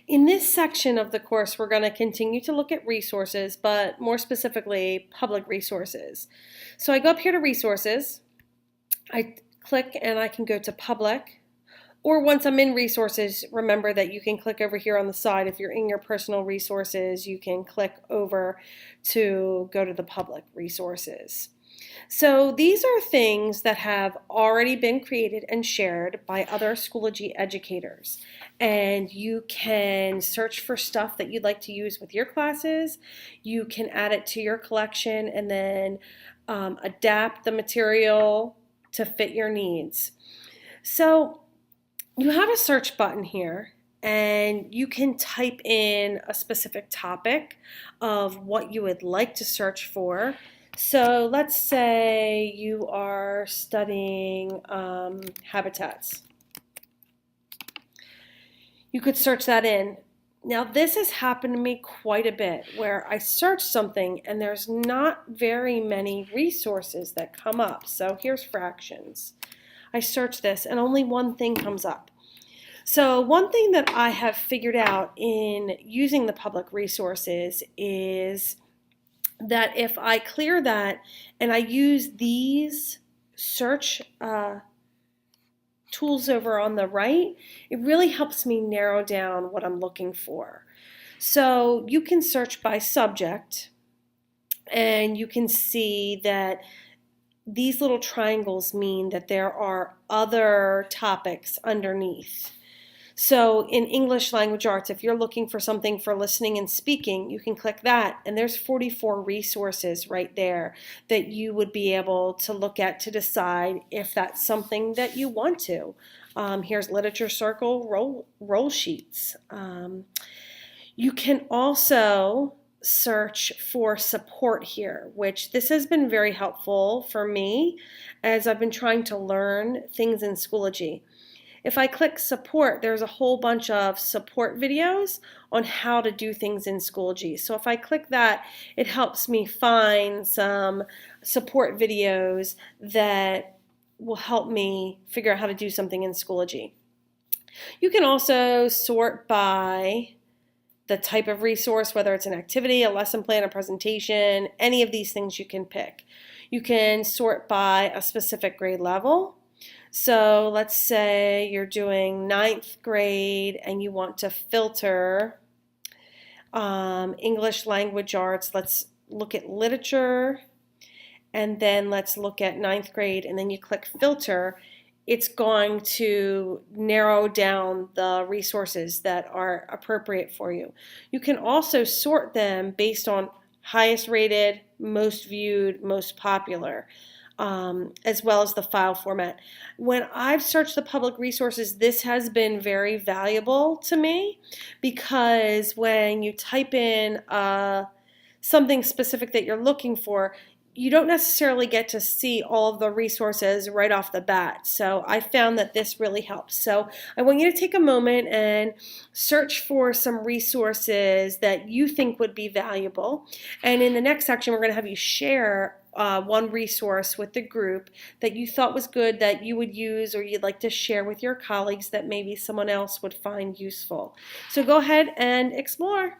In this section of the course, we're going to continue to look at resources, but more specifically, public resources. So I go up here to resources, I click and I can go to public, or once I'm in resources, remember that you can click over here on the side. If you're in your personal resources, you can click over to go to the public resources. So these are things that have already been created and shared by other Schoology educators. And you can search for stuff that you'd like to use with your classes. You can add it to your collection and then adapt the material to fit your needs. So you have a search button here, and you can type in a specific topic of what you would like to search for. So let's say you are studying habitats. You could search that in. Now this has happened to me quite a bit where I search something and there's not very many resources that come up. So here's fractions. I search this and only one thing comes up. So one thing that I have figured out in using the public resources is that if I clear that and I use these search tools over on the right, it really helps me narrow down what I'm looking for. So you can search by subject, and you can see that these little triangles mean that there are other topics underneath. So in English language arts, if you're looking for something for listening and speaking, you can click that, and there's 44 resources right there that you would be able to look at to decide if that's something that you want to. Here's Literature Circle roll sheets. You can also search for support here, which this has been very helpful for me as I've been trying to learn things in Schoology. If I click support, there's a whole bunch of support videos on how to do things in Schoology. So if I click that, it helps me find some support videos that will help me figure out how to do something in Schoology. You can also sort by the type of resource, whether it's an activity, a lesson plan, a presentation, any of these things you can pick. You can sort by a specific grade level. So let's say you're doing 9th grade and you want to filter English language arts. Let's look at literature, and then let's look at 9th grade, and then you click filter. It's going to narrow down the resources that are appropriate for you. You can also sort them based on highest rated, most viewed, most popular. As well as the file format. When I've searched the public resources, this has been very valuable to me because when you type in something specific that you're looking for, you don't necessarily get to see all of the resources right off the bat. So I found that this really helps. So I want you to take a moment and search for some resources that you think would be valuable. And in the next section, we're going to have you share one resource with the group that you thought was good, that you would use, or you'd like to share with your colleagues that maybe someone else would find useful. So go ahead and explore.